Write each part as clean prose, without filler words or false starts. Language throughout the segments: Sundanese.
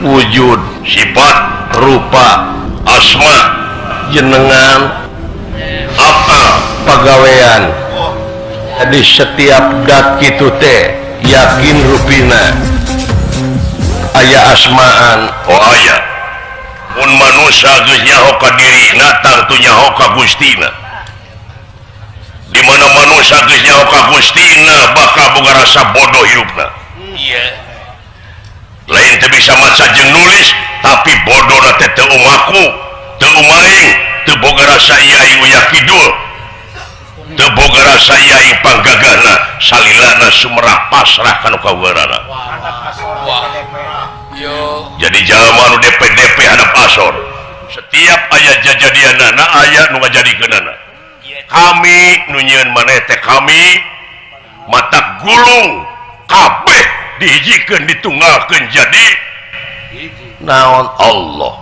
wujud sifat rupa asma jenengan apa pegawaian jadi setiap dat kitu teh yakin rupina aya asmaan aya mun manusia geus nyaho ka dirina tangtu nyaho ka Gustina di mana manusia geus nyaho ka Gustina bakal boga rasa bodoh hidupna lain teu bisa maca jeung nulis tapi bodohna teh teu umaku teu umaing teu boga rasa iai uya kidul teu boga rasa iai panggagahna salilana sumerah pasrah kana kaweurana jadi jalma nu DP hadap asor setiap aya jajadianana aya nu ngajadikeunana kami nu nyieun maneh teh kami mata gulung kabeh dihijikeun ditunggalkeun jadi naon Allah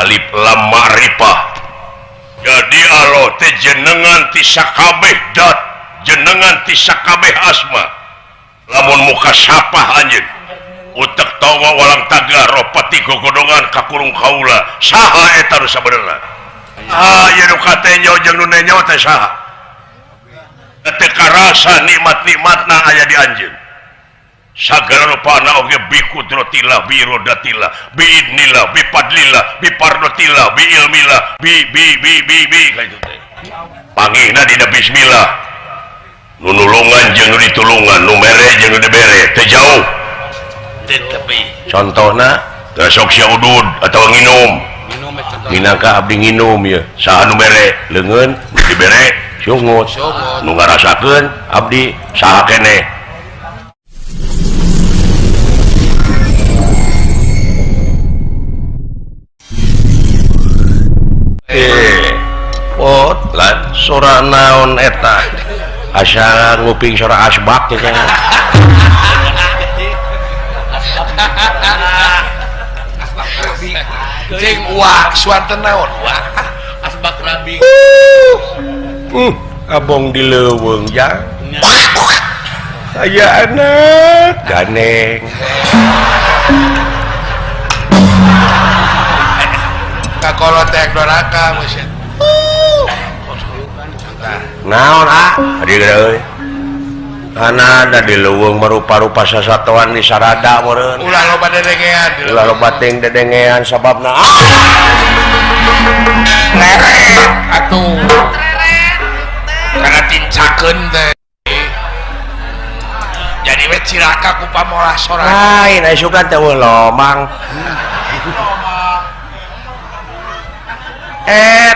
alif lam ma'rifah jadi Allah teh jenengan ti sakabeh dat jenengan ti sakabeh asma lamun muka sapah anjeun utek tawa walang taga ropati gogodongan kakurung kaula saha eta nu sabenerna aya nu katenyo jeung nu nenyo teh saha teu karasa nikmat-nikmatna aya di anjeun sagala rupana oge bi kudratillah bi irodatillah bi idnillah bi fadlillah bi pardotillah bi ilmillah bi kaitu teh pangihna dina bismillah nu nulungan jeung nu ditulungan nu mere jeung nu dibere teu jauh contohna sok sia udud atau nginum minangka abdi nginum ya saha nu mere leungeun dibere sungut nu ngarasakeun abdi saha keneh lan surah naon eta asa nguping surah asbak teh jeung wak suanten naon wak asbak rabi abong di leuweung jang aya anak ganeng kakolotek doraka mesin naon adi euy ada di leuweung merupa-rupa sasatuan di sarada meureun ulah loba dedengean ulah loba ting dedengean sababna lerek atuh kana tincakeun teh jadi we ciraka ku pamolah sorangan lain aya sugan teh lomang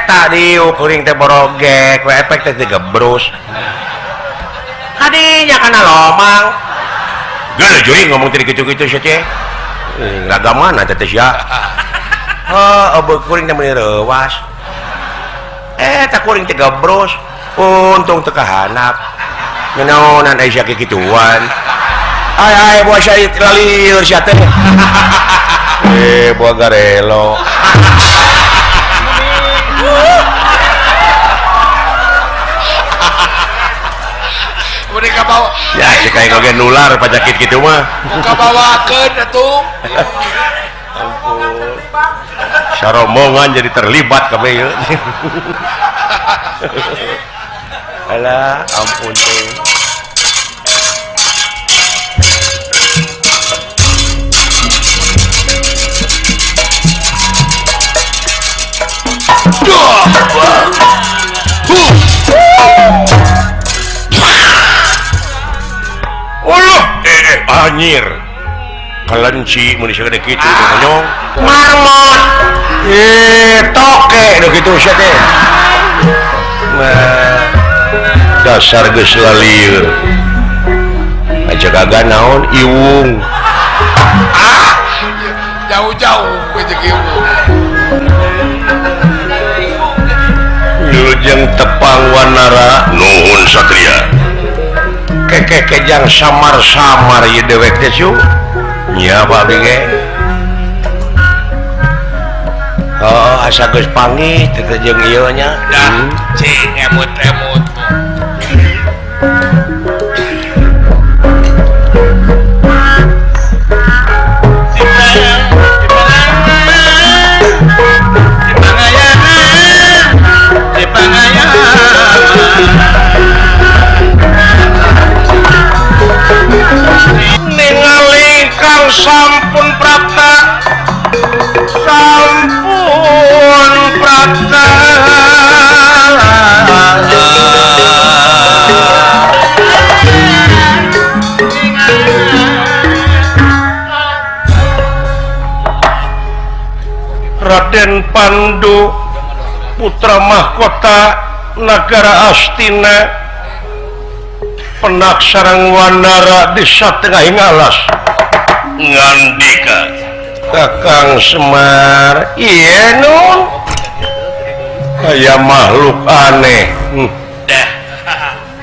tadi ukuring teh borogek we efek teh gebrus kadinya kana lomang geus juing ngomong teh kitu-kitu sia ceh ragamana teh sia eueuh kuring teh meuni reuwas tak kuring teh gebrus untung teu kahanap naonan aya sia kikituan ai buah sia lalieur sia teh buah garelo mereka bawa ya cek aing oge nular panyakit kitu mah muka bawakeun atuh ampun sarombongan jadi terlibat kabeh ieu alah ampun teh anjir kelenci mun disegede kitu nyong marmot toke do kitu sia teh dasar geus lalieur aja kagak naon iwung jauh-jauh we jeung iwung lujeng tepang wanara nuhun satria kekejang samar-samar ieu dewek teh su nya babi ge asa geus pangih teh jeung ieu nya cing emut-emut Raden Pandu putra mahkota negara Astina penak sareng wanara di satengahing alas ngandika Kakang Semar iya nun aya makhluk aneh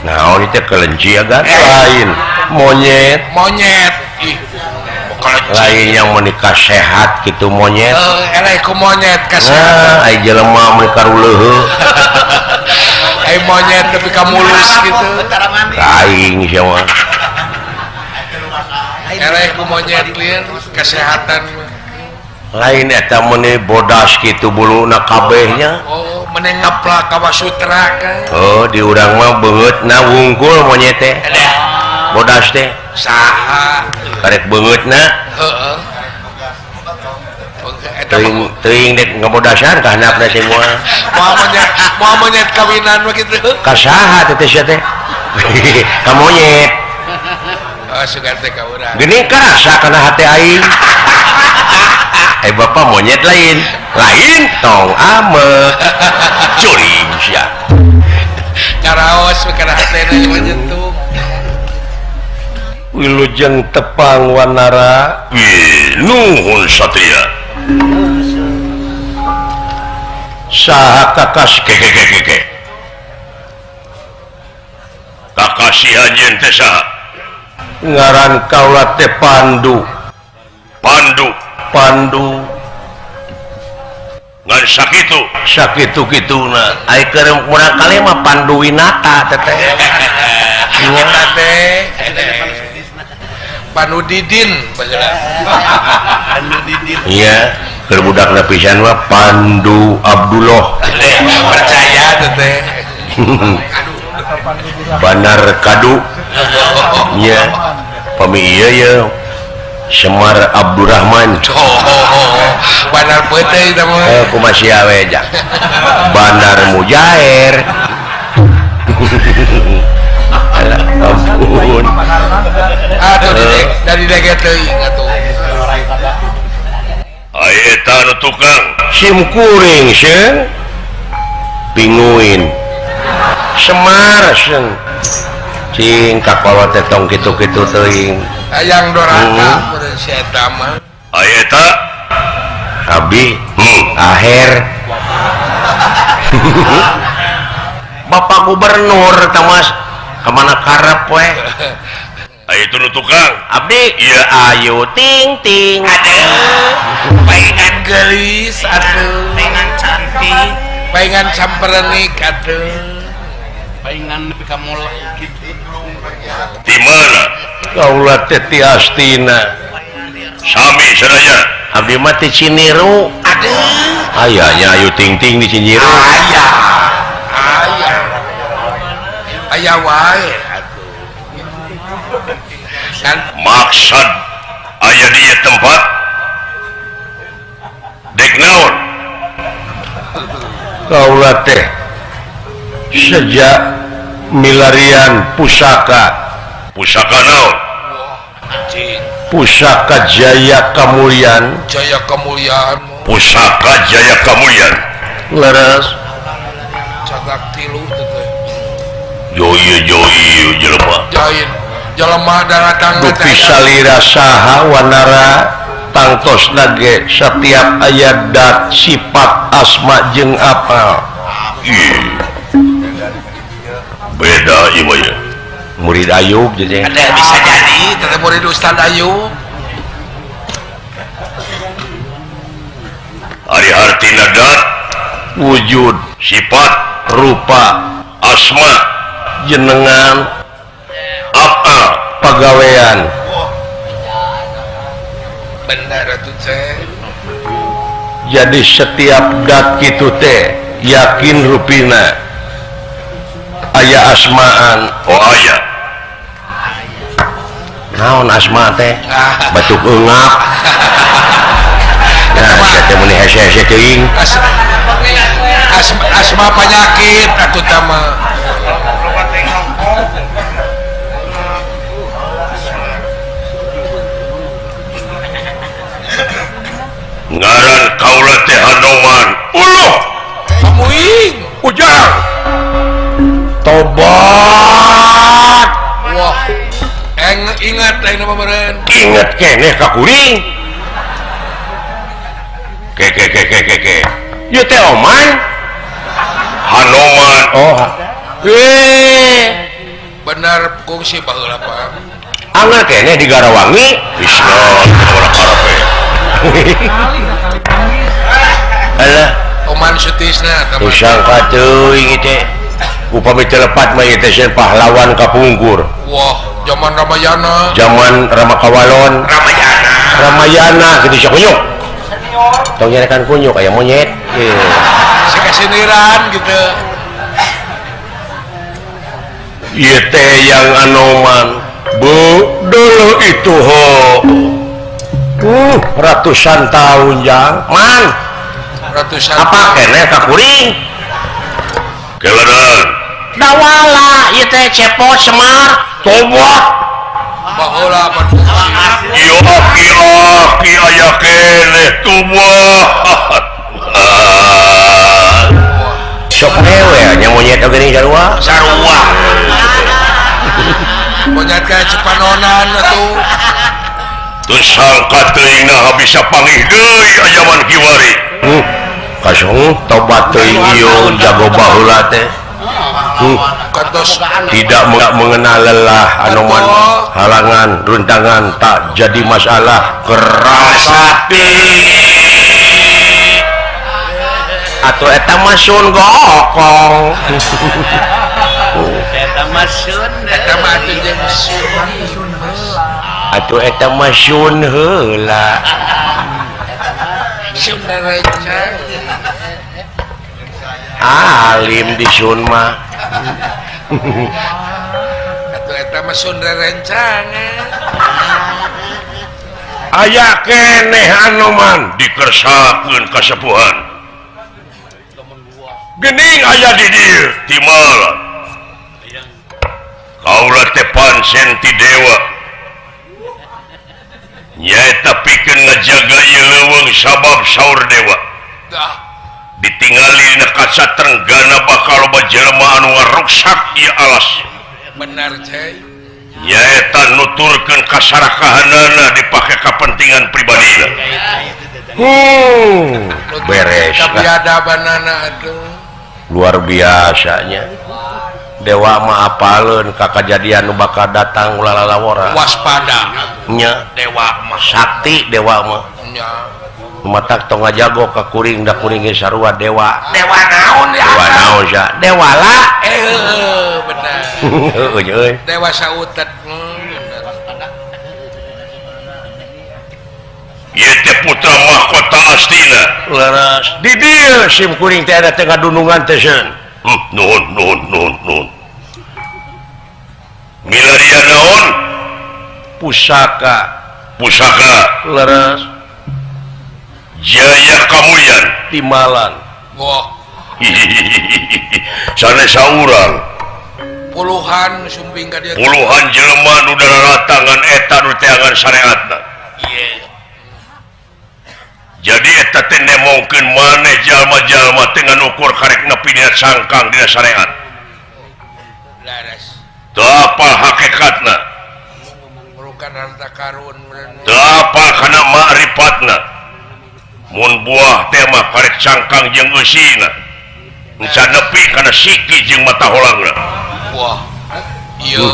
nah ini teh kelinci agak lain monyet ih lain yang menikah sehat gitu monyet ku monyet kasih ai jelema menikah leuheuh ai monyet tapi kamulus gitu aing siapa ku monyet lian kesehatan lain eta meuni bodas gitu buluna kabehnya oh meuni ngaplak ka Sutra kan oh di urang mah beungeutna wungkul monyet teh bodas teh saha karek beungeutna heeh teuing dek ngabodasan ka handapna semua mau monyet kawinan mah kitu ka saha teh teh ka monyet oh sugan teh ka urang geuning karasa kana hate aing bapak monyet lain tong ame curing sia karaos kana hatena mah nyentuh wilujeng tepang wanara nuhun satria saha kakas keke kakasi anjeun teh saha ngaran kaula teh Pandu ngan sakitu kituna ai keur murang kali mah Pandu Winata teteh nya teh Panudidin iya keur budakna pisan mah Pandu Abdullah percaya teteh Banar Kadu nya pami ieu ye Semar Abdurrahman Banar peuteung teh mah kumaha we jak Banar Mujair alah ampun atuh dari dege teuing atuh aya eta nu tukang sim kuring seun pinguin Semar seun cing kakolo teh tong kitu-kitu teuing hayang doraka meureun si eta mah aya eta abi aher Bapak Gubernur tamas kemana karep we aya itu nu tukang abdi ieu ayu ting ting paingan geulis atuh paingan cantik paingan samperenik atuh paingan nepi ka mola kitu di mana kaula teh ti Astina sami sadaya abdi mah ti Ciniru aduh ayanya ayu ting ting di Ciniru aya wae atuh kan maksud aya di tempat dek naon kaula teh sejak milarian pusaka naon pusaka Jaya Kamulyan pusaka Jaya Kamulyan leres cagak tilu teh joyo jelema daratang dupi salira saha wanara tangtos nage setiap ayat dat sifat asma jeung apal beda ieu ya murid Ayub jadi ada bisa jadi teteh murid Ustaz Ayub ari hartina dat wujud sifat rupa asma jenengan apa pagawean benar atuh teh jadi setiap dat kitu teh yakin rupina aya asmaan aya naon asma teh batuk eungap nah teh meni hese-hese teuing asma penyakit atuh teh mah ngaran kaula teh anu Ujang tobat. Wah ingat lain apa meren Ingat keneh ka kuring ke ieu teh oman Hanoman. Oh benar kongsi baheula Pak anggar keneh di Garawangi Bisna orang Arabe alah Oman Sutisna disangka teuing teh upami telepat mah ieu teh pahlawan kapungkur. wah zaman Ramayana Zaman Ramakawalon Ramayana gitu sok kunyuk tong nyerekan kunyuk aya monyet si kesiniran gitu ieu teh yang Anoman bu dulu itu ho ratusan tahun jang man ratusan apa keneh ka kuring keledan dawala ieu teh cepot Semar tobat baheula pan kongsi yo aki aya keneh tobat sok newe nya monyet oge ning sarua monyet kayak Cepanonan atuh teu sangka teuing nah bisa panggih deui ajaman kiwari kasong tobat teuing ieu jago baheula teh kantos tidak mengenal lelah anoman halangan runtangan tak jadi masalah keras hati atau eta masun gokong eta masun eta mah atuh jeung atau eta masun heula Sunda rencang alim di sun mah atuh eta mah Sunda rencang aya keneh anoman dikersakeun kasepuhan geuning aya di dieu timala kaula teh pancen ti dewa nyaeta pikeun ngajaga ieu leuweung sabab saur dewa dah ditingali dina kaca trenggana bakal loba jelema anu ngaruksak ieu alas benar cai nyaeta nuturkeun kasarakahanana dipake kepentingan pribadina beres lah. kabiadabanana atuh Luar biasanya dewa mah apaleun ka kajadian nu bakal datang ulah lalawara waspada nya dewa mah sakti dewa mah nya matak tong ngajago ka kuring da kuring ge sarua dewa naon ya dewa naon sia dewa lah benar euy dewa sautet bener ieu teh putra mahkota astina leres di dieu sim kuring teh ada teh ngadunungan teh seun nuhun milarian naon pusaka leres jaya kamulyan timalan wah sanes saurang puluhan sumping ka dia puluhan jelema nu daratangan eta nu teangan syariatna jadi eta teh nemongkeun maneh jalma-jalma teh ngukur karek nepi dina sangkang dina syariat laras teu apal hakikatna merukan harta karun teu apal kana ma'rifatna mun buah teh mah karek sangkang jeung eusina encan nepi kana siki jeung mata holangna wah ieu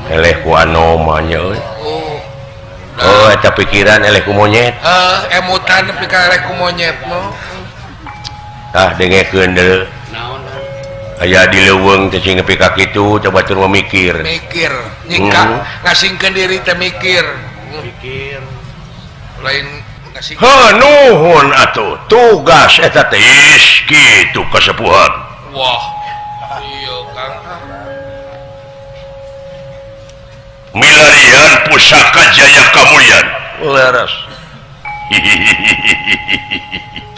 eleh ku anoma nya euy oh eta pikiran eleh ku monyet emutan nepi ka rek ku monyet mah tah dengekeun deuleu aya di leuweung teh cing nepi ka kitu coba tur memikir mikir nyingka ngasingkeun diri teh mikir lain ngasing nuhun atuh tugas eta teh is kitu kasepuhan wah iya Kang milarian pusaka jaya kamulyan leres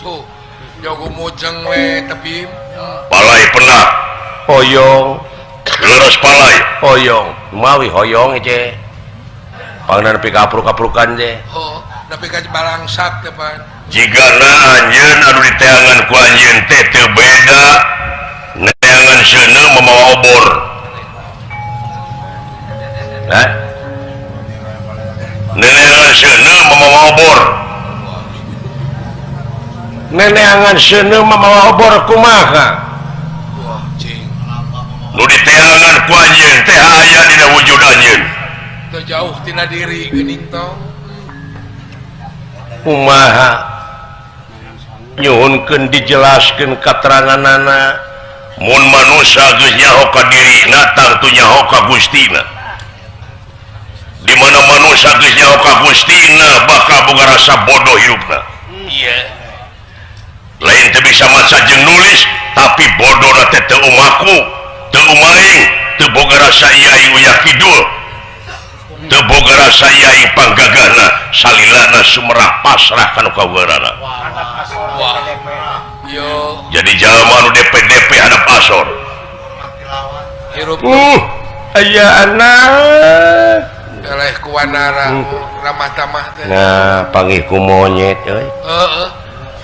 tuh jago mojang we tapi palai penak hoyong leres palai hoyong mawi hoyong ce pangna nepi ka apruk-aprukan je oh tapi ka balangsak teh pan jigana anjeun anu diteangan ku anjeun teh teu beda seuneu mamawa obor. Neneangan seuneu mamawa obor. Neneangan seuneu mamawa obor kumaha? Nu diteangan ku anjeun teh aya dina wujud anjeun. Teu jauh tina diri geuning tong. Kumaha? Nyuhunkeun dijelaskeun kateranganana. Mun manusia geus nyaho ka dirina tangtu nyaho ka Gustina. Di mana manusia geus nyaho ka Gustina bakal boga rasa bodoh hidupna. Iya. Lain teu bisa maca jeung nulis tapi bodohna teh teu umaku, teu umaing, teu boga rasa ieu aing uyah kidul. Teu boga rasa ieu aing panggagahna, salilana sumerah pasrah kana kaweurana. Wah. Yo, Jadi jalma nu DP-DP hadap asor. hirup Aya anak. eleh kuanara ramah tamah teh. Nah, panggih ku monyet euy. Heeh.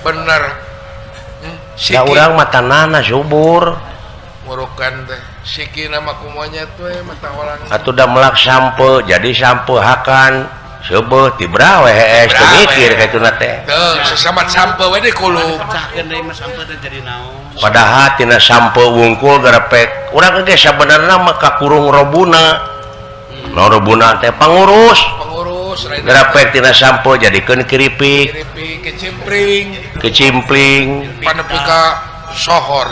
Bener. Da urang matanana subur. Ngurukan teh. Siki nama kumanya tuh mata orang. Atuh da melak sampe, jadi sampe hakan. Sebeuh ti brawe hees teu mikir ka ituna teh. Tuh, sesamat sampe we deh kulub. pecahkeun deui mah sampai teh jadi naon. Padahal tina sampe wungkul garepek. Urang ge sabenerna mah kakurung robuna. No robuna teh pangurus. Pengurus Garepek tina sampe jadikeun kiripik, kiripi kecimpring. kecimpling. Panepi ka sohor.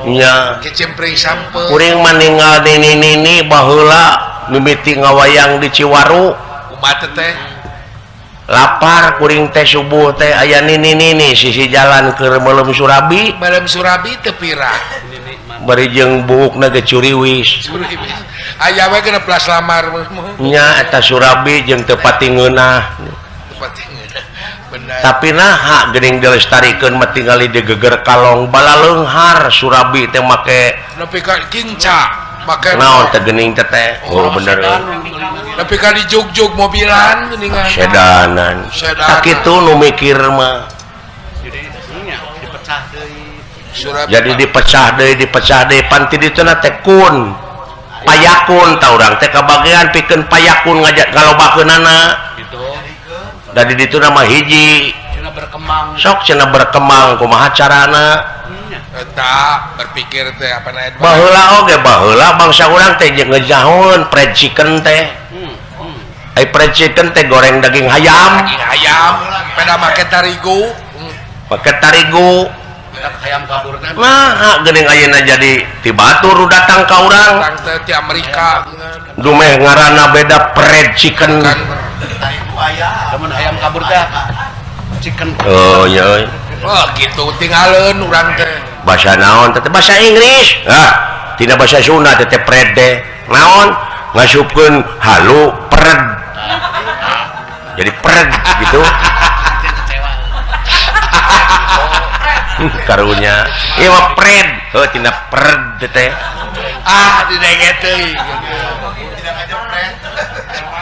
Nya. Kecimpring sampe. Kuring maninggal nini baheula mimiti ngawayang di Ciwaru. Umat teh. Lapar kuring teh subuh teh aya nini sisi jalan ke Melem Surabi Malam Surabi teu pirang. bari jeung buukna ge curiwis. Aya we geuna plas lamar Nya eta Surabi jeung teu pati ngeunah. Bener. Tapi naha geuning dilestarikeun mah tingali di geger kalong bala leunghar Surabi teh make Nepi ka kinca. Make naon teh geuning teh teh. Oh bener. nepi ka di jug-jug mobilan geuningan. Sedanan. Tak kitu nu mikir mah. Jadi nya dipecah deui. Surabi. Jadi dipecah deui pan ti dituna teh kun. Payakun tah urang teh kabagean pikeun payakun ngajak ngalobakeunana. Gitu. Dari ditu nama hiji Cina berkembang. sok cenah berkembang kumaha carana Eta berpikir teh apa na baheula oge baheula bangsa urang teh jeung ngejahun fried chicken teh ai fried chicken teh goreng daging hayam daging ayam peda make tarigu. pake tarigu Kita hayam kabur teh. nah geuning ayeuna jadi ti batur datang ka urang Orang teh ti Amerika dumeh ngaranna beda fried chicken kan. Temen hayam kabur teh. Chicken. oh nya Wah gitu tinggalin orang teh. bahasa naon teh bahasa Inggris tina bahasa Sunda teh fried teh naon ngasupkeun halu pred jadi pred gitu karunya ieu mah pred heuh tina pred teh Didenge teuing.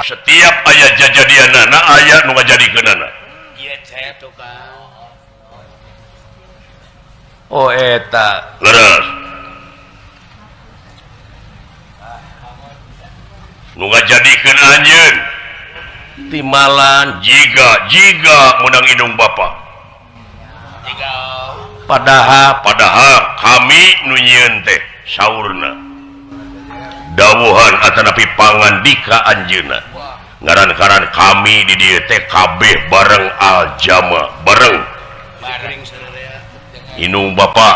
Setiap aya jajadianana aya nu ngajadikeunana. Ieu teh tukang. oh eta Leres. Nu ngajadikeun anjeun timalan jiga menang indung bapa. Padahal kami nu nyieun teh saurna. Dawuhan atanapi pangandika anjeunna. Ngaran-ngaran kami di dieu teh kabeh bareng aljama, bareng. Bareng saudara. Inung bapa,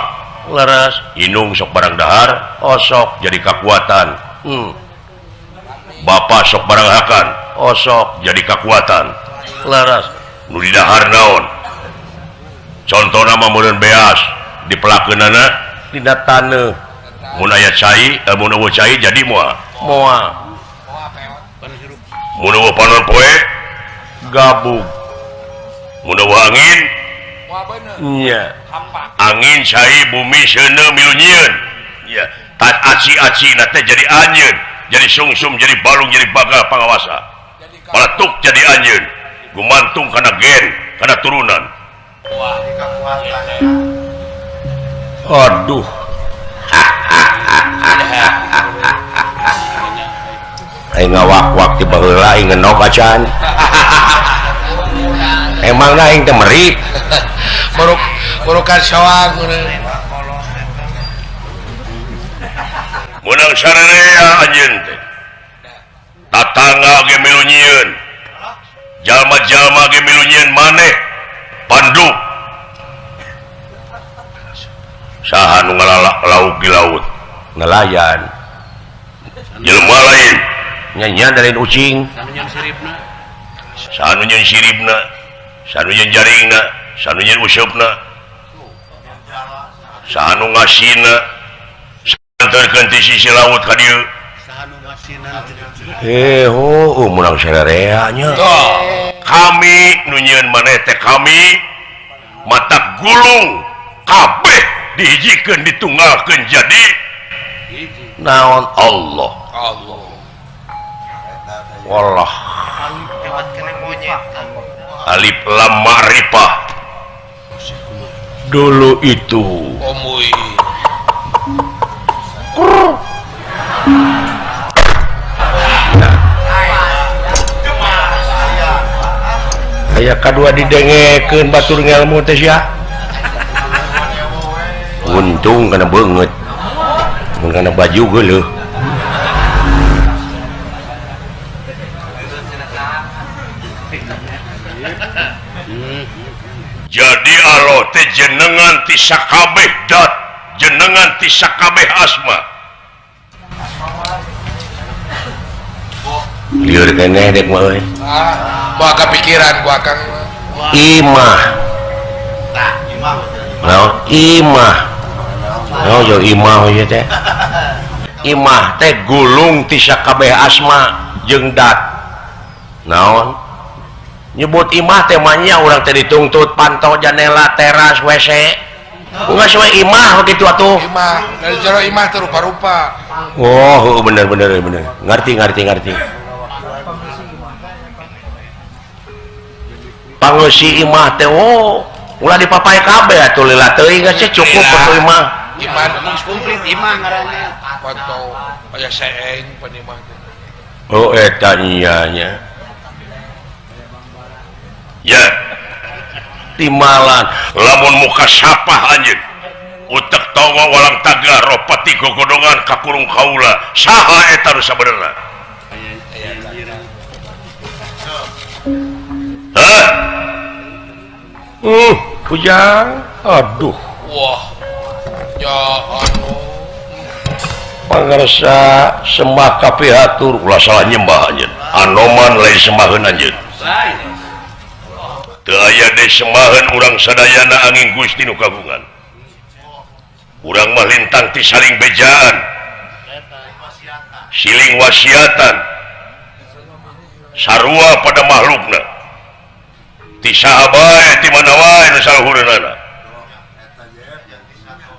leres inung sok barang dahar, osok jadi kekuatan. Bapa sok barang hakan, osok jadi kekuatan. leres Nu di dahar naon? Contohna mah meureun beas dipelakeunana dina taneuh mun aya cai, mun eueuh cai jadi moal. moal Mun eueuh panon poe, gabung mun eueuh angin, Wah bener. nya angin cai bumi seuneu milu nyieun. Ya, tas aci-acina teh jadi anjeun, jadi sungsum, jadi balung, jadi bagal pangawasa. Paletuk jadi anjeun, gumantung kana gen, kana turunan. aduh ngawak-wak di baheula aing ngenog acan. Emang aing teh merik. Murukan sawang. Munang sararea anjeun teh. Tatangga ge milu nyieun. Jalma-jalma ge milu nyieun maneh pandu. Saha nu ngalalak lauk di laut? Nelayan. Jelema lain Nyanyian dari ucing. Sanunya siripna. sanu nyeun siribna, sanu nyeun jaringna, sanu nyeun usupna, sanu ngasina, santerkeun ti sisi laut ka dieu. Sanu masinan. Munang sararea nya. Kami nu nyieun maneh teh kami mata gulung kabeh dihijikeun ditunggalkeun jadi naon Allah. Wallah. Alif lam ma'rifah. Dulu itu aya kadua didengekeun batur ngelmu teh sia. Untung kana beungeut. Mun kana baju geuleuh. Jadi Allah teh jenengan ti sakabeh dat, jenengan ti sakabeh asma. Lieur keneh dek mah euy. Gua kepikiran gua Kang. Imah. Naon? Imah. Naon jo imah ieu teh? Imah teh gulung ti sakabeh asma jeung dat. Naon? Nyebut imah teh manya urang teh ditungtut pantau jendela teras WC. Geus we imah begitu atuh. Imah, dari jero imah teh rupa-rupa. Oh, bener. Ngerti. Pangeusi imah teh ulah dipapae kabeh atuh lila teuing geus cukup atuh imah. Imah Komplit imah ngaranna. pantau aya seeng pan imah teh. Oh, eta nya. Ya, Timalan lamun muka sapah anjeun. Utek tawa walang taga ropati gogodongan kakurung kaula. Saha eta nu sabenerna? Hah? Pujang. Aduh. Wah. Ya anu. Pangarsa sembah kapihatur ulah salah nyembah anjeun. Anoman lain sembaheun anjeun. Teu aya deui sembaheun urang sadayana angin Gusti nu kagungan. Urang mah lintang ti saling bejaan, siling wasiatan, sarua pada makhlukna. Ti saha bae ti mana wae nu saluhureunana.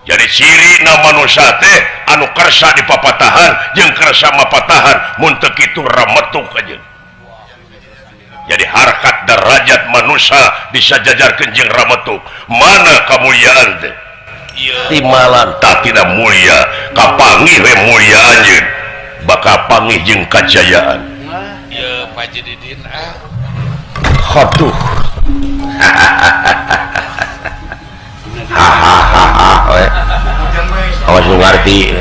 Jadi ciri na manusia teh anu kersa dipapatahan jeung kersa mapatahan mun teu kitu rametuk aja. Jadi harkat derajat manusia disajajarkeun jeung rametuk. Mana kemuliaan teh? Timalan tak tidak mulia, kapangih we mulia anjeun. Bakal pangih jeung kajayaan. Ya Pak Jedidin Aduh. Hahaha. Awas lu ngerti.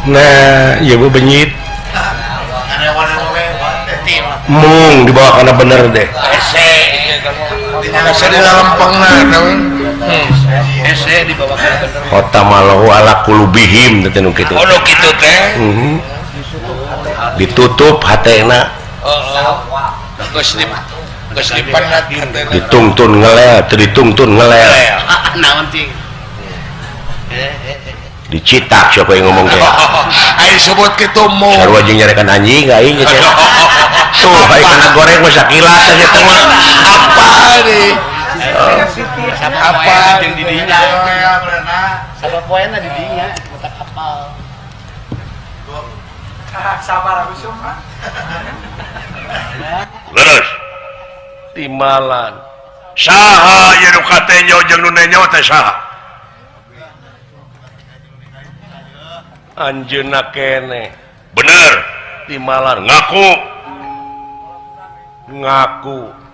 Nah, ieu mah benyit. Mung dibawa kana bener deh. Ese di dalam pengna Ese dibawa ke bener. Kota malahu ala kulubihim teh nu kitu. Oh nu kitu teh. Ditutup hatena. Geus dipanat hatena. Ditungtun ngelel, teu ditungtun ngelel. Naon cing? Dicitak siapa yang ngomong teh. Ai sebut kitu mu. Sarua jeung nyarekan anjing aing teh. Tuh, baik kena goreng mah sakilat aja teh mah. Apa nih? Apa jeung di dinya? Sabab poena di dinya bukan apal. Sabar abis mah. Leres. Timalan. Saha ye nu katenyo jeung nu nenyo teh saha? anjeunna kene bener timalan ngaku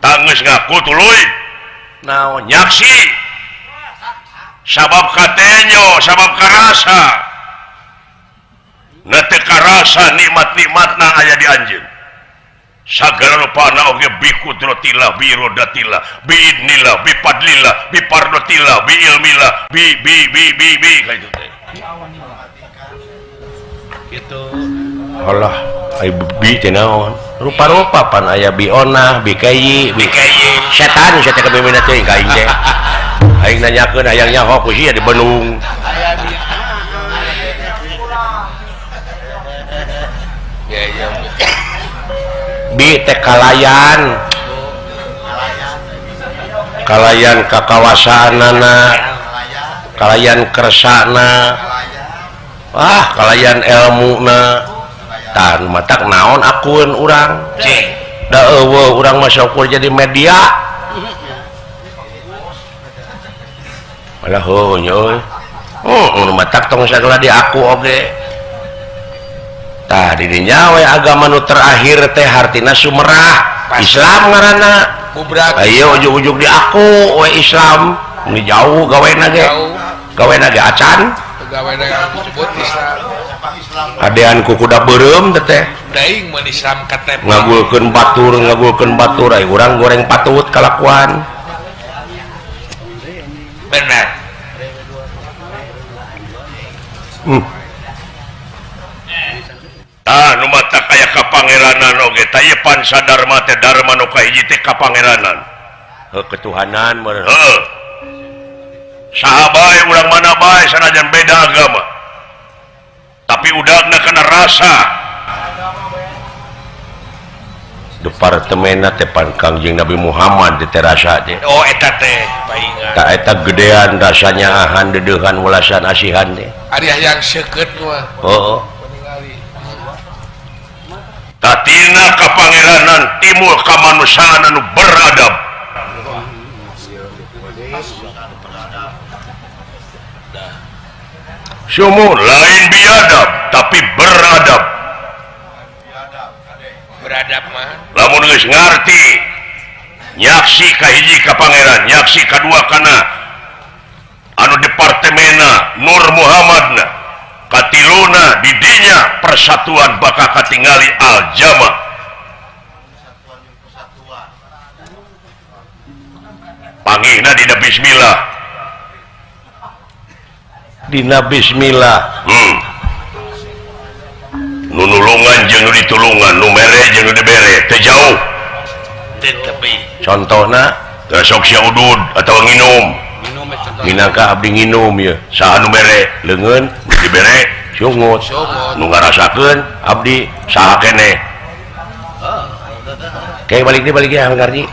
tangis ngaku tuluy naon nyaksi sabab katenyo sabab karasa nate karasa nikmat-nikmatna aya di anjeun sagala rupana oge bi kudratillah bi iradatillah bi idnillah bi fadlillah bi fardotillah bi ilmillah bi kayak teh gitu Allah ai bi teh naon rupa-rupa pan aya biona bikayi setan saya teh kabimina teh ka aing teh aing nanyakeun hayang nyaho ku sia di Bandung ya bi teh kalayan kakawasanana kalayan kersana kalayan ilmuna tan matak naon akun urang da eueuh urang mah syukur jadi media malah heuh nya euy matak tong sagala di aku oge tah di dinya we agama nu terakhir teh hartina sumerah Islam ngaranna ayo ujug-ujug di aku we Islam ini jauh gawena ge acan pegawai yang disebut Islam adean ku kuda beureum teh daing mun Islam KTP ngagulkeun batur ai urang goreng patut kalakuan benar nu matak aya kapangeranan oge tah ieu pan sadarma teh dharma nu kahiji teh kapangeranan ketuhanan meureun heuh saha bae urang mana bae sanajan beda agama tapi udagna kana rasa departemenna teh pan Kangjeng Nabi Muhammad di terasa teh oh eta teh paingan tak eta gedean rasanya ahan dedeuhan welasan asihan teh ari yang seukeut mah heeh tatina kapangeranan timur kamanusaan anu beradab sumur lain biadab tapi beradab mah lamun geus ngarti nyaksi kahiji ka pangeran nyaksi kadua kana anu departemenna Nur Muhammadna katiluna didinya persatuan bakal katingali al-jama pangihna dina bismillah nu nulungan jeung nu ditulungan nu mere jeung nu dibere teu jauh tetapi contohna sok sia udud atau nginum minangka abdi nginum ya saha nu mere leungeun nu dibere sungut nu ngarasakeun abdi saha keneh kayak balik dia ngarti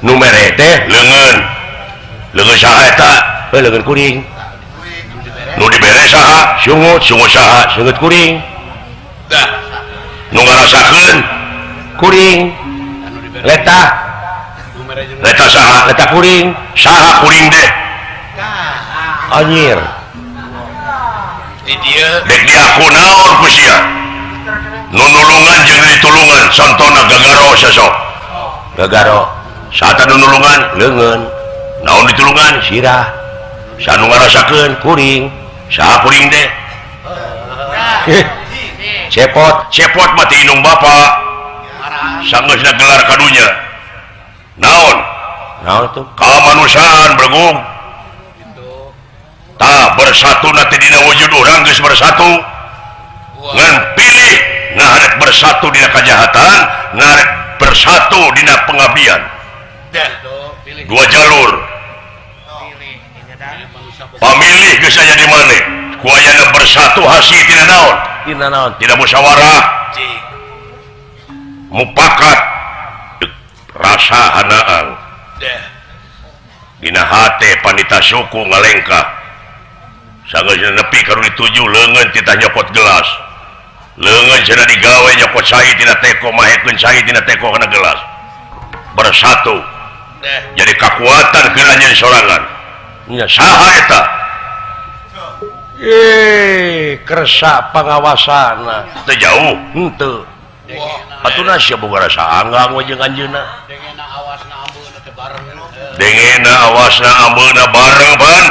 nu mere teh leungeun saha eta leungeun kuring nu dibere saha sungut saha sungut kuring dah nu ngarasakeun kuring leta saha leta kuring saha kuring deh anjir di dieu dek di aku naon ku sia nu nulungan jeung nu ditulungan contona gagaro sosok gagaro saata nu nulungan leungeun naon ditulungan sirah sanu ngarasakeun kuring saha kuring deh cepot mati indung bapa sanggeusna gelar kadunya naon tuh kamanusiaan bergung tak bersatu nanti dina wujud orang geus bersatu ngan pilih ngarek bersatu dina kejahatan ngarek bersatu dina pengabdian dua jalur pamilih geus aya di mane ku ayana bersatu hasil tina naon tidak musyawarah mupakat rasa hanaan dina hate panita suku ngalengkah sanggeusna nepi ka dituju leungeun titah nyokot gelas leungeun cenah digawe nyokot cai tina teko mahekeun cai tina teko kana gelas bersatu jadi kekuatan keur anjeun sorangan nya saha eta kersa pengawasan jauh henteu atuna sia boga rasa anggang we jeung anjeunna dengena awasna ambeuna bareng ban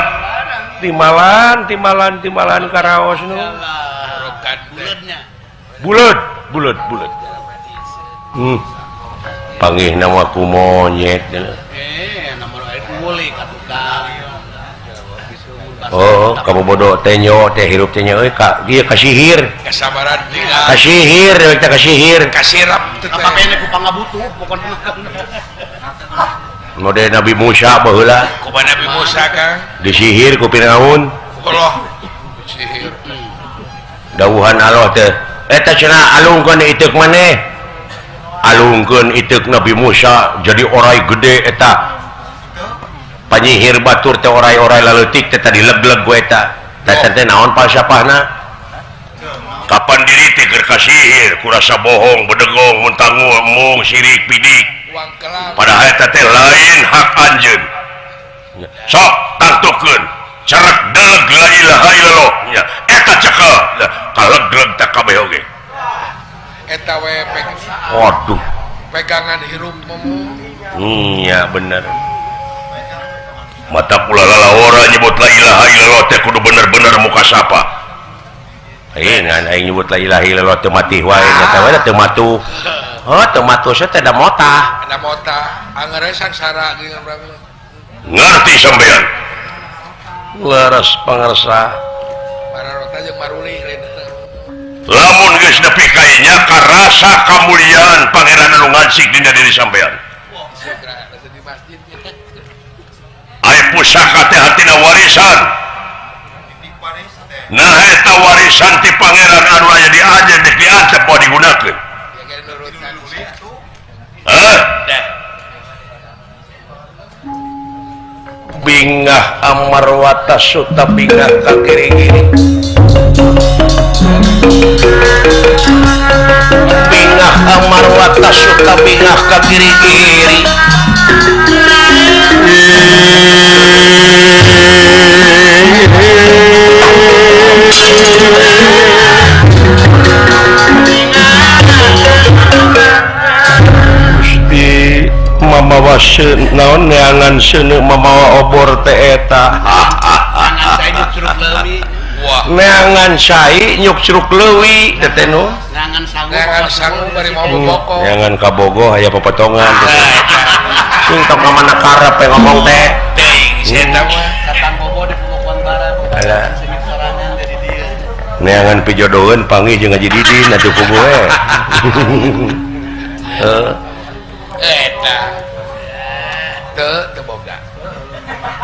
timalan karaos nu bulet panggih nama ku monyet oh kamu bodoh tenyo teh hirup tenyo dia kasihir kesabaran kasihir kita kasihir kasirap apa pene ku pangabutuh pokoknya mode Nabi Musa baheula ku Nabi Musa Kang disihir ku Firaun Allah sihir dawuhan Allah teh eta cenah alungkeun iteuk maneh alungkeun iteuk Nabi Musa jadi orai gede eta panyihir batur teh orai-orai laleutik teh tadi leg-leg gue eta teh naon falsafahna kapan diri teh keur kasihir kurasa bohong bedegong muntang mung sirik pidik padahal eta teh lain hak anjeun sok tantukeun cerak deleg la ilaha illallah nya eta cekel kaleg-leg teh kabeh oge eta we waduh pegangan hirup memu iya bener mata pula lalawara nyebut la ilaha illallah teh kudu bener-bener muka sapa ngan aing nyebut la ilaha illallah teh mati wae nya teh we teu matuh oh teu matuh teh da motah angere sangsara geuning urang ngerti sampean leres pangarsa pararota jeung maruli lamun geus nepi ka nya ka rasa kamuliaan pangeran anu ngansik dina diri sampean aya pusaka teh hartina warisan nah eta warisan ti pangeran anu aya di ajen geus diantep poe digunakeun bingah amarwata suta bingah ka kiri-kiri bingah amarwata suta bingah ka kiri-kiri Gusti mamawa naon neangan seuneu mamawa obor teh eta neangan sai nyuk curug leuwih teh teh nu neangan sangu bari mau boboko neangan kabogoh aya pepotongan teh sing tok mana karep teh ngomong teh teuing eta mah datang bobo di pemukon barat alah sini sorangan dari dia neangan pijodoheun panggih jeung ngaji didin atuh ku gue eta teu boga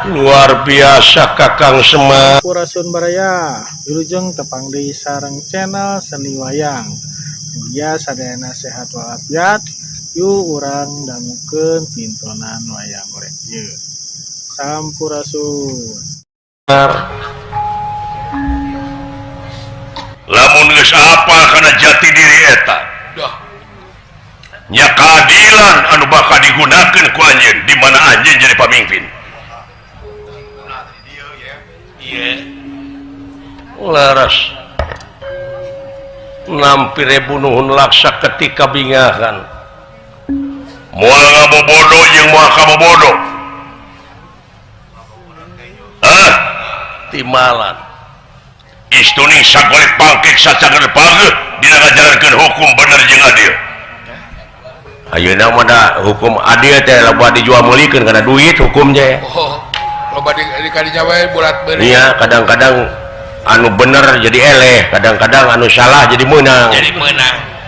luar biasa Kakang Semar Purasun Baraya Wilujeng tepang di sareng channel Seni Wayang mugia sadayana sehat walafiat yuk urang dangukeun pintonan wayang goreng ieu sampurasun lamun geus apa kana jati diri eta dah nya keadilan anu bakal digunakeun ku anjeun di mana anjeun jadi pamimpin leres nampire bunuhun laksa ketika bingahan moal ngabobodo jeung moal kabobodo timalan istuning sagolek pangkek sacangar pageuh dina ngajalankeun hukum bener jeung adil ayeuna mah da hukum adil teh loba dijual meulikeun kana duit hukumnya oh loba di kadinya we bulat beuri iya kadang-kadang anu bener jadi eleh kadang-kadang anu salah jadi menang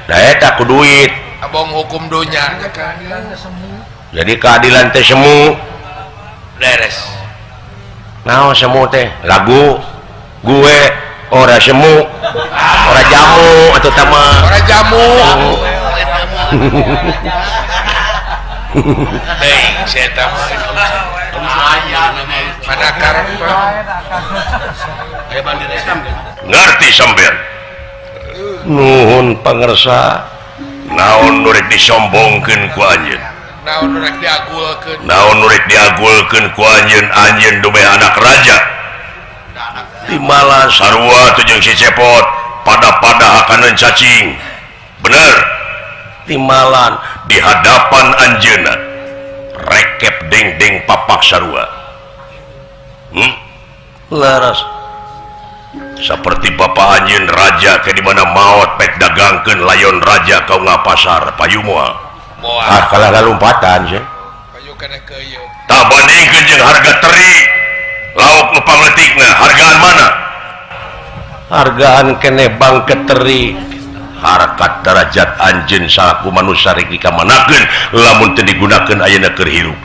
da eta ku duit abong hukum dunya kan jadi keadilan teh semu beres naon semu teh lagu gue ora semu ora jamu atuh tama ora jamu teuing eta mana karep ngerti sampean nuhun pangersa naon nu rek disombongkeun ku anjeun naon rek diagulkeun naon nu rek diagulkeun ku anjeun anjeun dumeh anak raja Timbalan sarua teu jeung si cepot pada hakaneun cacing bener timbalan di hadapan anjeunna rekep deng papak sarua laras seperti bapak anjeun raja ke di mana maot pek dagangkeun layon raja kau ngapasar payu moal kalah lompatan sih payu kana keuyeuk tak bandingkeun jeung harga teri lauk nu pangletikna hargaan mana hargaan kene bangket teri harkat derajat anjeun salaku manusia rek dikamanakeun lamun teu digunakeun ayeuna keur hirup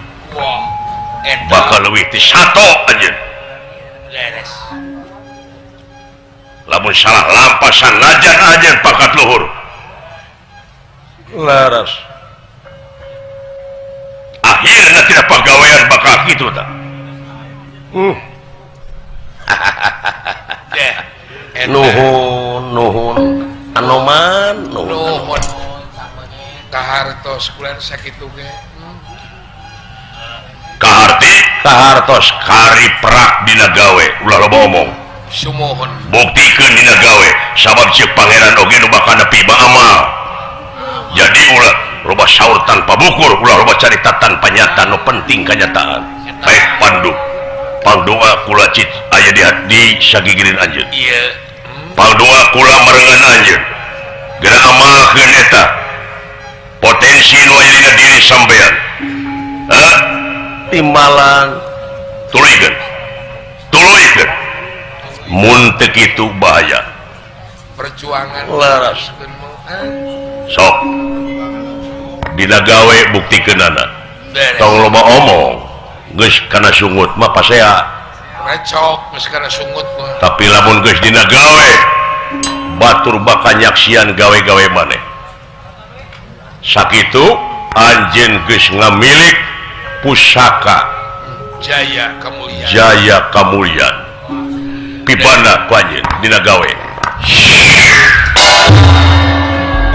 bakal leuwih ti 1 anjeun beres lamun salah lampasan najan anjeun pakat luhur laras akhirna tidak pagawean bakal kitu tah nuhun anoman nuhun kahartos kulan sakitu ge kahartos kariprak dina gawe ulah loba ngomong sumuhun buktikeun dina gawe sabab ceuk pangeran oge nu bakal nepi amal jadi ulah loba saur tanpa bukur ulah loba carita tanpa nyata nu penting kanyataan baik pangdoa kula cit aya di sagigireun anjeun iya pangdoa kula marengan anjeun geura amalkeun eta potensi nu aya dina diri sampean timbalan tuluykeun mun teu kitu bahaya perjuangan laras sok dina gawe buktikeunana tong loba omong geus kana sungut mah pasea recok geus kana sungut mah tapi lamun geus dina gawe batur bakal nyaksian gawe-gawe maneh sakitu anjeun geus ngamilik pusaka jaya kamulyan pibana ku anjeun dina gawe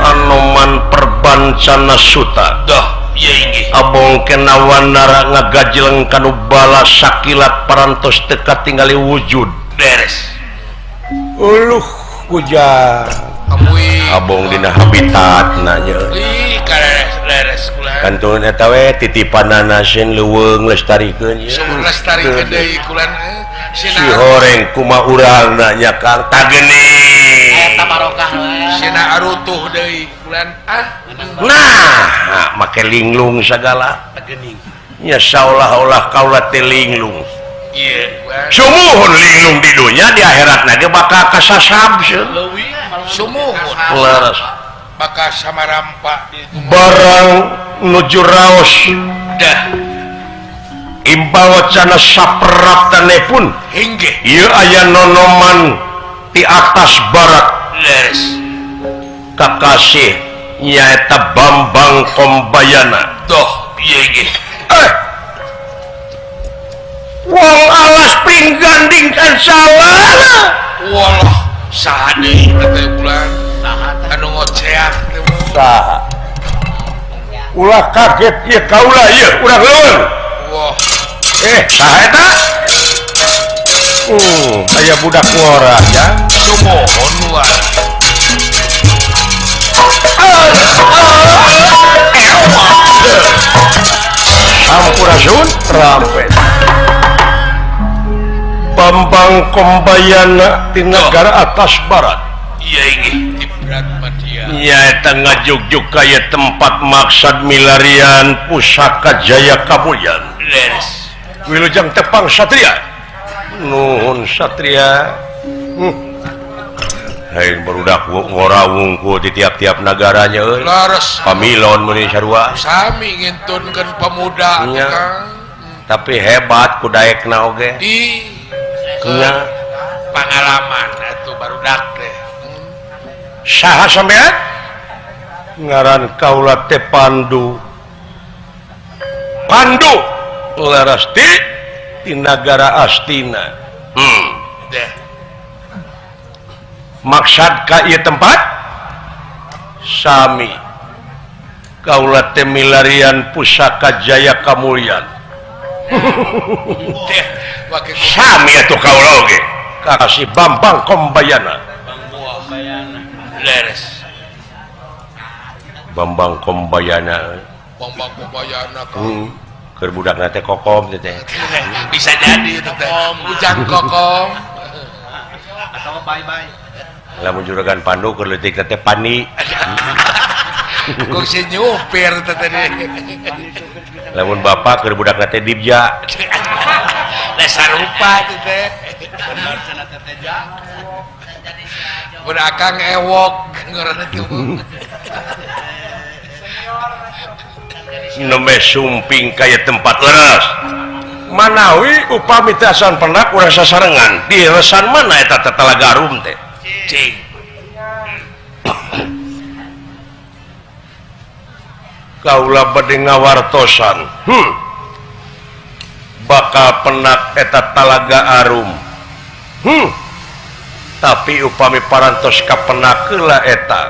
anoman perbancana suta abong kenawan nara ngagajleng kanu bala sakilat parantos teka tinggali wujud beres uluh kuja abong dina habitat nanya beres kulan kantun eta we titipanana sin leuweung lestarikeun sumur lestarikeun deui kulan si horeng kuma urang nanya kang tageni eta barokah sina arutuh deui kulan nah make linglung sagala tegening nya saolah-olah kaula teh linglung iya sumuhun linglung di dunya di akhiratna ge bakal kasasab leuwih sumuhun laras bakal samarampa di barang nuju raos dah imbawacana saperaptane pun hinggih ieu aya nonoman di atas barat leres kakasih nyaeta Bambang Kombayana doh ieu ge wong alas pinggandingkan salah walah saha deui teh bulan anu ngoceak teh saha ulah kaget ieu kaula ieu urang leuweung wah saha eta aya budak ngora ya sumuhun luar Sampurasun rampet Bambang Kombayana di negara atas barat iya inggih di berat madia nyaeta ngajug-jug kaya tempat maksad milarian pusaka jaya kamulyan leres wilujeng tepang satria nuhun satria hain barudak ngorawung ku di tiap-tiap nagaranya euy laras pamilon meuni sarua sami ngintunkeun pemuda nya Kang tapi hebat ku daekna oge di nya pengalaman atuh barudak teh saha sampean ngaran kaula teh Pandu laras di nagara Astina deh maksad ka ieu tempat sami kaula teh milarian pusaka jaya kamulyan deh wakil sami atuh kaula oge kasih Bambang Kombayana leres Bambang Kombayana keur budakna teh kokom teh bisa jadi teh ujang kokom atau bye-bye lamun juragan Pandu keur leutik teh Pani kok si nyupir teh tadi lamun bapak keur budakna teh Dibja dasar rupa teh budak Kang Ewok ngaranna tuh nembe sumping kaya tempat leres manawi upami teh asan pernah urang sasarengan di resan mana eta Talaga Arum teh cing kaula bade ngawartosan bakal penak eta Talaga Arum tapi upami parantos kapenak heula eta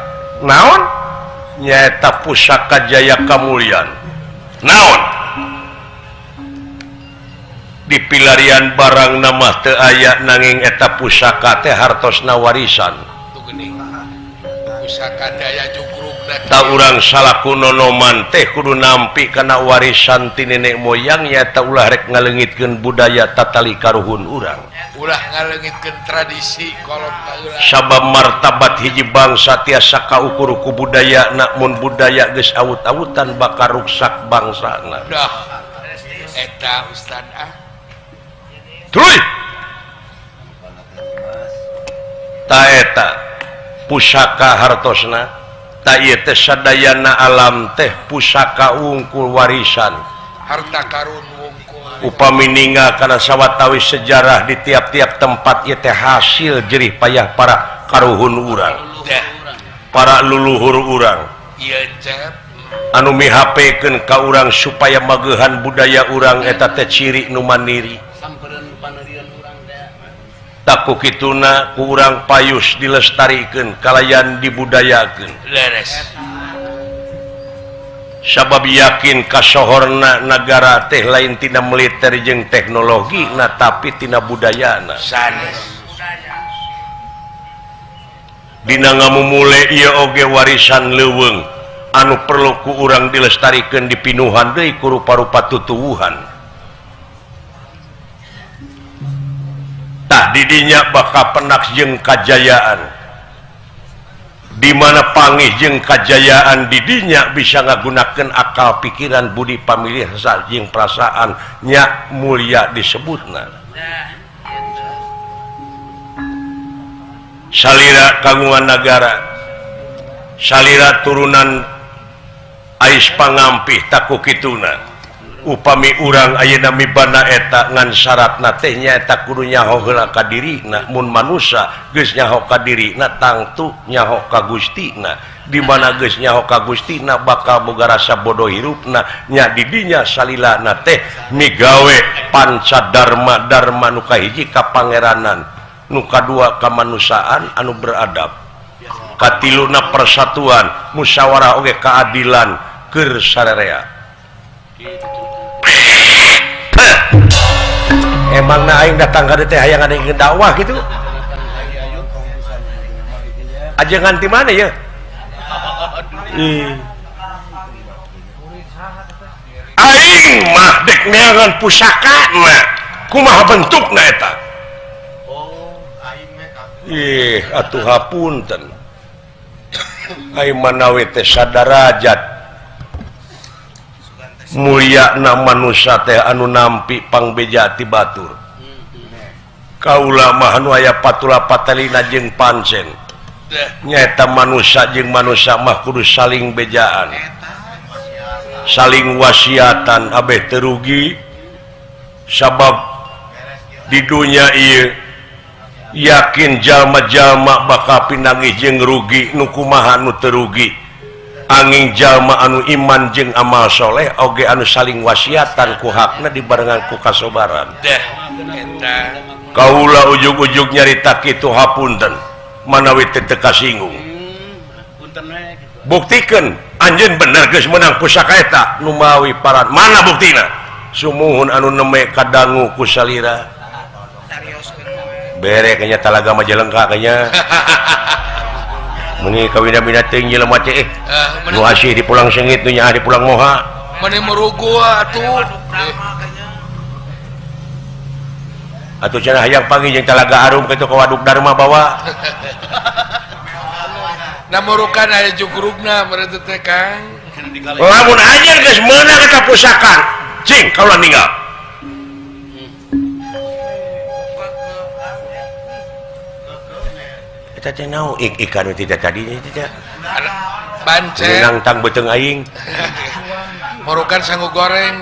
naon nyaeta Pusaka Jaya Kamulyan naon di pilarian barang nama teu aya nanging eta pusaka teh hartosna warisan tuh geuning pusaka daya jugrugna ta urang salaku nonoman teh kudu nampi kana warisan ti nenek moyang nyaeta ulah rek ngaleungitkeun budaya tatali karuhun urang ulah ngaleungitkeun tradisi kolot ulah sabab martabat hiji bangsa tiasa kaukur ku budaya mun budaya geus awut-awutan bakal ruksak bangsana dah eta Ustad Truy ta eta pusaka hartosna ta ieu teh sadayana alam teh pusaka wungkul warisan harta karun wungkul upami ninggal kana sawatawis sejarah di tiap-tiap tempat ieu teh hasil jerih payah para karuhun urang dah para luluhur urang ieu cep anu mihapekeun ka urang supaya mageuhan budaya urang eta teh ciri nu mandiri sampereun paneureun urang teh taku kituna ku urang payus dilestarikeun kalayan dibudayakeun leres sabab yakin kasohorna nagara teh lain tina militer jeung teknologi na tapi tina budayana sanes dina ngamumule ieu oge warisan leuweung anu perlu ku urang dilestarikeun dipinuhan deui ku rupa-rupa tutuwuhan tah didinya bakal penak jeung kajayaan di mana pangih jeung kajayaan didinya bisa ngagunakeun akal pikiran budi pamilih jeung perasaan nya mulia disebutna salira kagungan negara salira turunan ais pangampih taku kituna upami urang ayeuna mibana eta ngan syaratna teh nyaeta kudu nyaho heula ka dirina mun manusia geus nyaho ka dirina tangtu nyaho ka Gustina di mana geus nyaho ka Gustina bakal boga rasa bodoh hirupna nya di dinya salilana teh migawe pancadharma dharma nu kahiji ka pangeranan nu kadua kamanusaan anu beradab katiluna persatuan musyawarah oge keadilan keur sararea emang na aing datang ka teh hayang ngadeungkeun dakwah gitu aja nganti mana ya aing mah dek neangan pusaka mah kumaha bentukna eta atuh hapunten ai manawi teh sadarajat mulyana manusia teh anu nampi pangbeja ti batur kaula mah anu aya patula patalina jeung pancen nyaeta manusia jeung manusia mah kudu saling bejaan saling wasiatan abeh teu rugi sabab di dunia ieu yakin jalma-jalma bakal pinangih jeung rugi nu kumaha nu teu rugi angin jalma anu iman jeung amal soleh oge anu saling wasiatan ku hakna dibarengan ku kasobaran kaula ujug-ujug nyarita kitu hapunten manawi teu kasinggung buktikeun anjeun bener geus meunang pusaka eta nu mawi paran mana buktina sumuhun anu neme kadangu ku salira bere kayaknya Talaga Majalengka kayaknya meni kawina-wina teuing jelema teh nu asih di Pulang Sengit nu nyaah di Pulang Moha meni merugu atuh atuh cenah hayang panggil jeung Talaga Arum kitu ka Waduk Dharma bawa namurukan aya jugrugna meureun teh Kang lamun anjeun geus meunang eta pusakan cing kaula ninggal eta teh naon ikan teh tadinya teh bancen menang tang beteung aing murukan sanggu goreng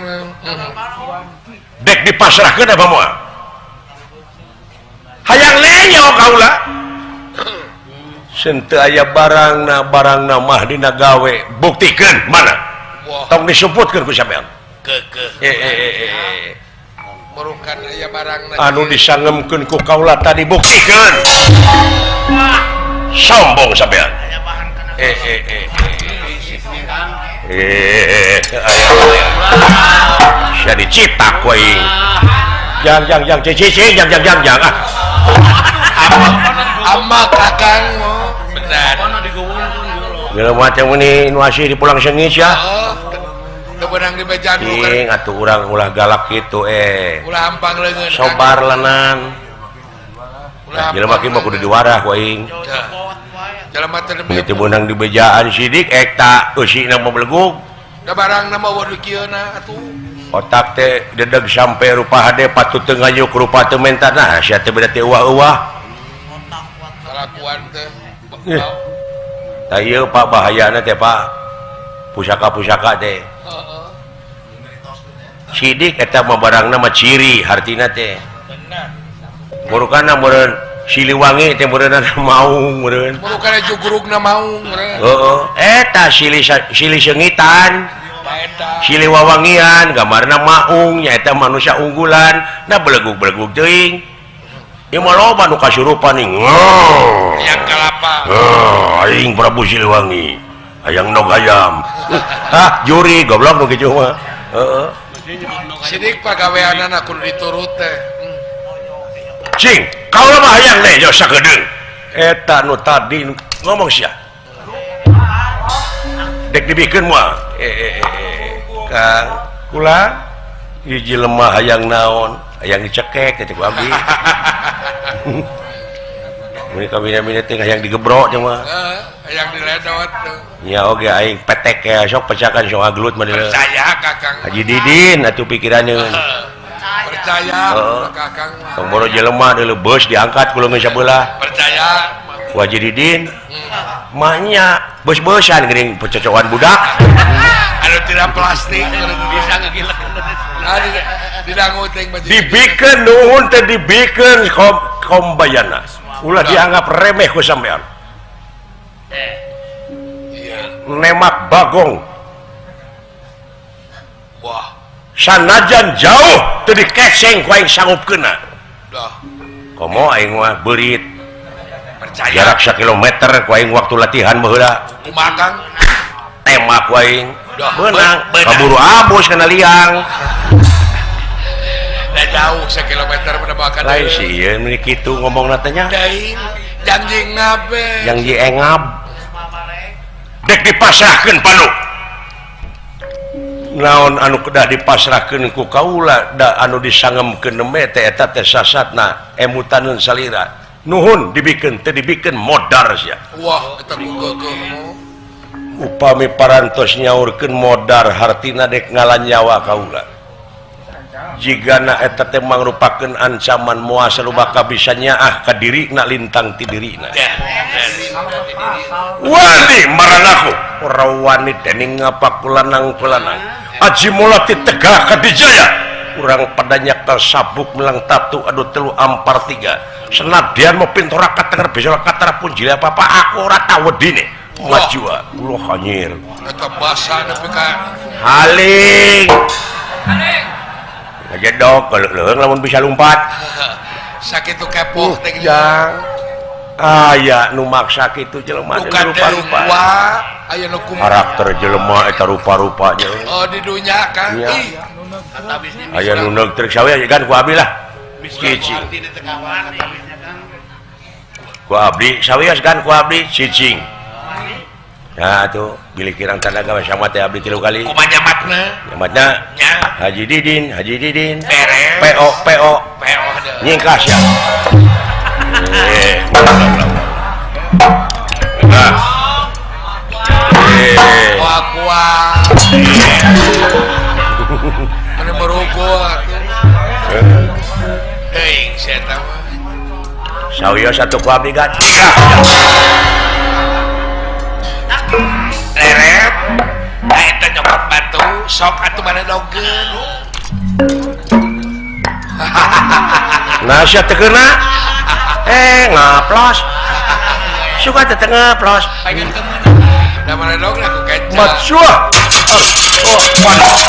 dek dipasrahkeun apa moal hayang lenyo kaula sente aya barangna mah dina gawe buktikeun mana tong disebutkeun ku sampean murukan aya barangna anu disangemkeun ku kaula tadi buktikeun sombong sampean jadi citak we jang ama Kakang benar geus macam ini nu asih di Pulang Sengit ya kebenang di bejan cing atuh urang ulah galak kitu ulah hampang leungeun sobar lanan jelema kieu mah kudu diwarah ku aing jelema teh demi itu benang di bejaan sidik ekta eusina mah belegug da barang nama waduh kieuna atuh otak teh dedeg sampai rupa hade patut teu ngayuk rupa teu menta nah sia teh beda teh euah-euah kalakuan teh tah ieu Pak bahayana teh Pak pusaka-pusaka teh sidik eta mah barangna mah ciri hartina teh benar murukana meureun Siliwangi teh meureunna maung meureun murukana jugrugna maung heeh eta Sili Sengitan eta Sili Wawangian gambarna maung nyaeta manusia unggulan da belegug-belegug teuing ieu mah loba nu kasurupan ning yang kalapa aing Prabu Siliwangi hayang nog ayam juri goblok nu kitu mah heeh sidik pagaweanana kudu diturut teh cing kaula mah hayang nejo sakedeung eta nu tadi ngomong sia dek dibikeun moal Kang kula hiji lemah hayang naon hayang dicekek teh ku abdi mun kawina-wina teh hayang digebrok teh mah hayang diledot nya oge aing petek ya sok pecakan sok aglut mah deuleu percaya Kakang Haji Didin atuh pikiranneun percaya Kakang tong boro jelema deuleu beus diangkat ku leungeun sabelah percaya ku Haji Didin mahnya beus-beusan geuning pecocokan budak anu tidak plastik bisa ngegilek didangu teh baju dibikeun nuhun teh dibikeun kombayana ulah dianggap remeh ku sampean nemak bagong wah sanajan jauh teu dikeseng ku aing sanggupkeunna dah komo aing mah beurit percaya jarak 1 kilometer ku aing waktu latihan mah heula kumaha Kang tembak ku aing Dah, beunang beunang. kaburu abus kana liang da jauh 1 kilometer menebakan lain sih ieu meni kitu ngomongna teh nya daing janji ngabe yang diengab dek dipasrahkeun panu naon anu kedah dipasrahkeun ku kaula da anu disangemkeun meh teh eta teh sasatna emutaneun salira nuhun dibikeun teu dibikeun modar sia wah eta geugeum upami parantos nyaurkeun modar hartina dek ngalan nyawa kaula jigana eta teh mangrupakeun ancaman moal saluba kabisa nyaah ka dirina lintang ti dirina wani maranaku ora wani dening ngapakulanang-kulanang aji mola ti tegah ka dijaya urang padanya sabuk melang tatu adu telu ampar 3 senadyan mau pintora katenger bisa katara pun jile apa-apa aku ora tau wedine majua ulah hanyir eta basa nepi ka haling ngedok leuleung lamun bisa lompat sakitu kepoh teh jang aya nu maksa kitu jelema rupa-rupa aya nu karakter jelema eta rupa-rupanya oh di dunya kan ih aya nu neuk trik sawe kan ku abi lah cicing ku abdi sawios kan ku abdi cicing nah tuh bilih kirang tanda gawe sama teh abdi 3 kali kumaha nyamatna nyamatna nya Haji Didin beres PO deh nyingkas ya nah kuah mana merugo teuing sia eta mah sawios satu ku abdi kan leret eta nyokot batu sok atuh mana dogeun nah sia teu keuna ngaplos suka teu ngaplos pengen ke mana da mana dog aku kecap matsua oh panas